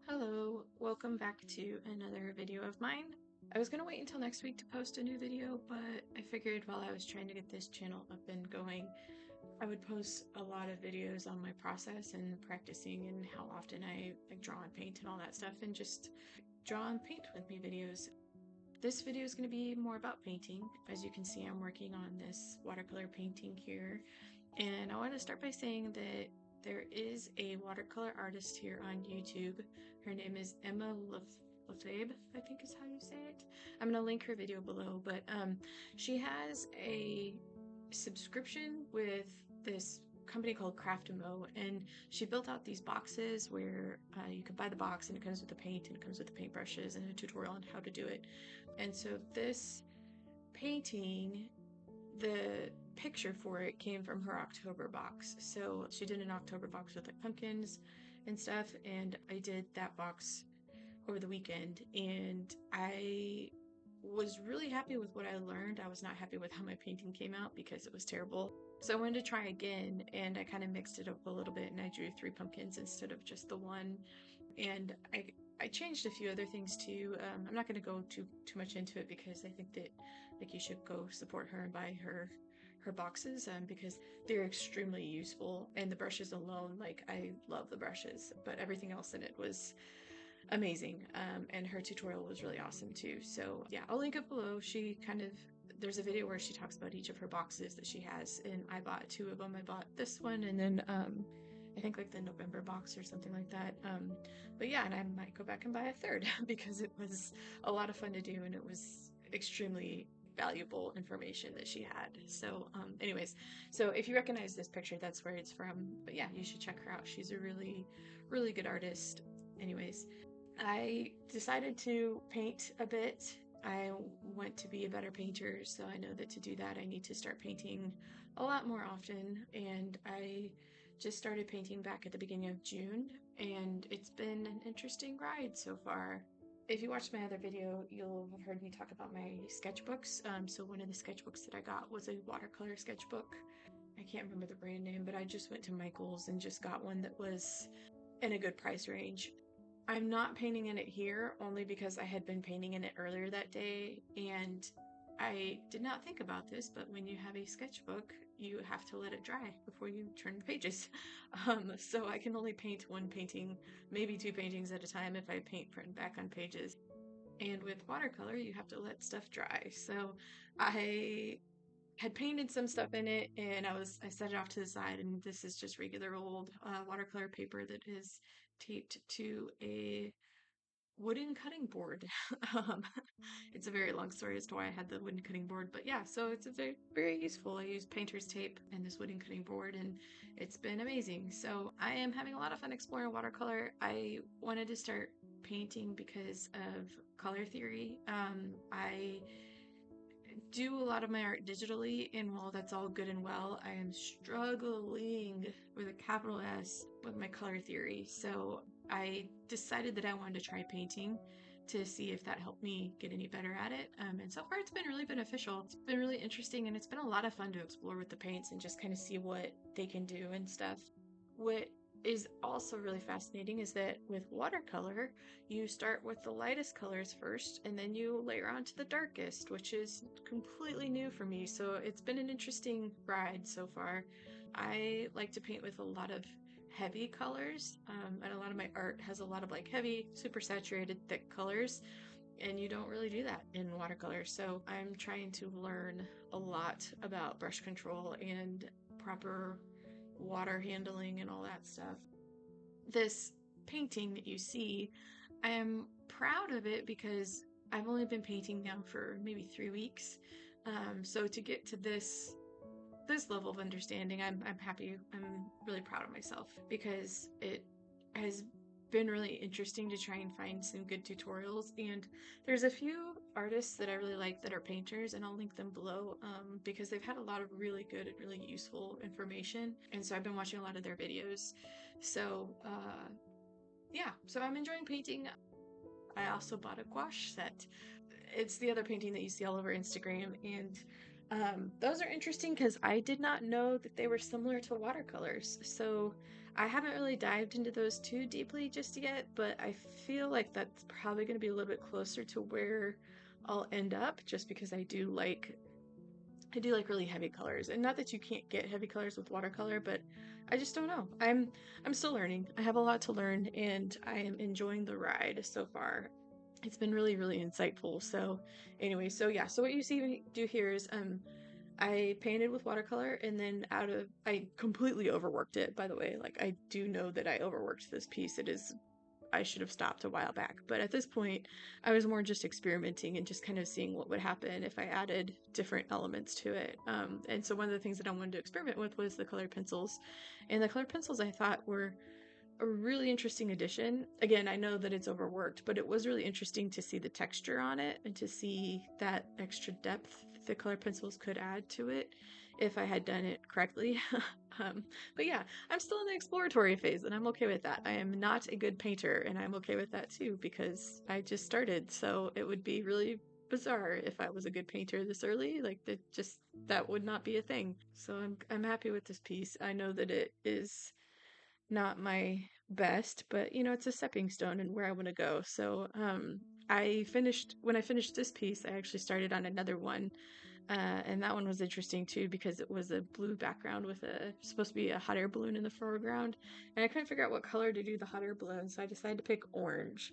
Hello, welcome back to another video of mine. I was gonna wait until next week to post a new video, but I figured while I was trying to get this channel up and going, I would post a lot of videos on my process and practicing and how often I draw and paint and all that stuff, and just draw and paint with me videos. This video is going to be more about painting. As you can see, I'm working on this watercolor painting here, and I want to start by saying that there is a watercolor artist here on YouTube. Her name is Emma Lefebvre, I think is how you say it. I'm going to link her video below, but she has a subscription with this company called Craft and Mo, and she built out these boxes where you can buy the box and it comes with the paint and it comes with the paintbrushes and a tutorial on how to do it. And so this painting, the picture for it came from her October box. So she did an October box with like pumpkins and stuff, and I did that box over the weekend, and I was really happy with what I learned. I was not happy with how my painting came out because it was terrible. So I wanted to try again, and I kind of mixed it up a little bit, and I drew 3 pumpkins instead of just the one. And I changed a few other things too. I'm not going to go too much into it because I think that like you should go support her and buy her boxes because they're extremely useful. And the brushes alone, like I love the brushes, but everything else in it was amazing. And her tutorial was really awesome too. So yeah, I'll link it below. There's a video where she talks about each of her boxes that she has, and I bought 2 of them. I bought this one and then I think like the November box or something like that. But yeah, and I might go back and buy a third because it was a lot of fun to do and it was extremely valuable information that she had. So anyways, so if you recognize this picture, that's where it's from. But yeah, you should check her out. She's a really good artist. Anyways, I decided to paint a bit. I want to be a better painter, so I know that to do that I need to start painting a lot more often, and I just started painting back at the beginning of June, and it's been an interesting ride so far. If you watched my other video, you'll have heard me talk about my sketchbooks. So one of the sketchbooks that I got was a watercolor sketchbook. I can't remember the brand name, but I just went to Michael's and just got one that was in a good price range. I'm not painting in it here only because I had been painting in it earlier that day, and I did not think about this, but when you have a sketchbook, you have to let it dry before you turn the pages. So I can only paint one painting, maybe 2 paintings at a time if I paint front and back on pages. And with watercolor, you have to let stuff dry. So I had painted some stuff in it, and I set it off to the side, and this is just regular old watercolor paper that is taped to a wooden cutting board. um, it's a very long story as to why I had the wooden cutting board, but yeah, so it's a very useful. I use painter's tape and this wooden cutting board, and it's been amazing. So I am having a lot of fun exploring watercolor. I wanted to start painting because of color theory. I do a lot of my art digitally, and while that's all good and well, I am struggling with a capital S with my color theory. So I decided that I wanted to try painting to see if that helped me get any better at it. And so far, it's been really beneficial. It's been really interesting, and it's been a lot of fun to explore with the paints and just kind of see what they can do and stuff. What is also really fascinating is that with watercolor, you start with the lightest colors first, and then you layer on to the darkest, which is completely new for me. So it's been an interesting ride so far. I like to paint with a lot of heavy colors, and a lot of my art has a lot of like heavy, super saturated, thick colors. And you don't really do that in watercolor. So I'm trying to learn a lot about brush control and proper water handling and all that stuff. This painting that you see, I am proud of it because I've only been painting now for maybe 3 weeks. So to get to this level of understanding, I'm happy. I'm really proud of myself because it has been really interesting to try and find some good tutorials. And there's a few artists that I really like that are painters, and I'll link them below because they've had a lot of really good and really useful information. And so I've been watching a lot of their videos. So yeah, so I'm enjoying painting. I also bought a gouache set. It's the other painting that you see all over Instagram, and Those are interesting because I did not know that they were similar to watercolors. So I haven't really dived into those too deeply just yet, but I feel like that's probably going to be a little bit closer to where I'll end up just because I do like really heavy colors. And not that you can't get heavy colors with watercolor, but I just don't know. I'm still learning. I have a lot to learn and I am enjoying the ride so far. It's been really, really insightful. So anyway, so yeah, so what you see me do here is I painted with watercolor and then I completely overworked it, by the way. Like, I do know that I overworked this piece. I should have stopped a while back. But at this point, I was more just experimenting and just kind of seeing what would happen if I added different elements to it. And so one of the things that I wanted to experiment with was the colored pencils. And the colored pencils I thought were a really interesting addition. Again, I know that it's overworked, but it was really interesting to see the texture on it and to see that extra depth the color pencils could add to it if I had done it correctly. um, but yeah, I'm still in the exploratory phase and I'm okay with that. I am not a good painter and I'm okay with that too because I just started. So it would be really bizarre if I was a good painter this early. Like, that would not be a thing. So I'm happy with this piece. I know that it is not my best, but it's a stepping stone and where I want to go. So, when I finished this piece, I actually started on another one. And that one was interesting too because it was a blue background with supposed to be a hot air balloon in the foreground. And I couldn't figure out what color to do the hot air balloon, so I decided to pick orange.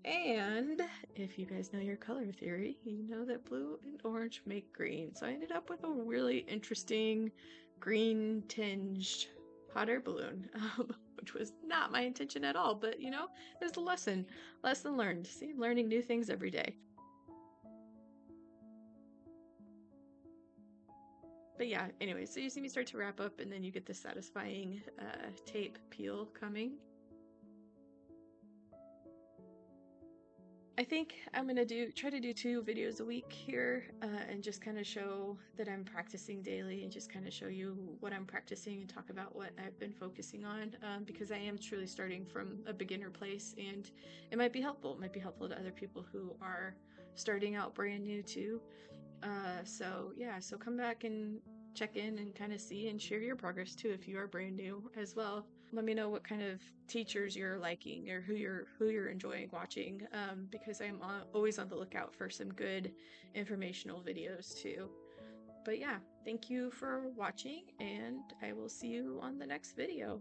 And if you guys know your color theory, you know that blue and orange make green. So I ended up with a really interesting green tinged hot air balloon, which was not my intention at all. But there's a lesson learned. See, learning new things every day. But yeah, anyway, so you see me start to wrap up, and then you get the satisfying tape peel coming. I think I'm gonna try to do 2 videos a week here, and just kind of show that I'm practicing daily, and just kind of show you what I'm practicing and talk about what I've been focusing on, because I am truly starting from a beginner place, and it might be helpful. It might be helpful to other people who are starting out brand new too. So yeah, so come back and check in and kind of see and share your progress too if you are brand new as well. Let me know what kind of teachers you're liking or who you're enjoying watching, because I'm always on the lookout for some good informational videos too. But yeah, thank you for watching and I will see you on the next video.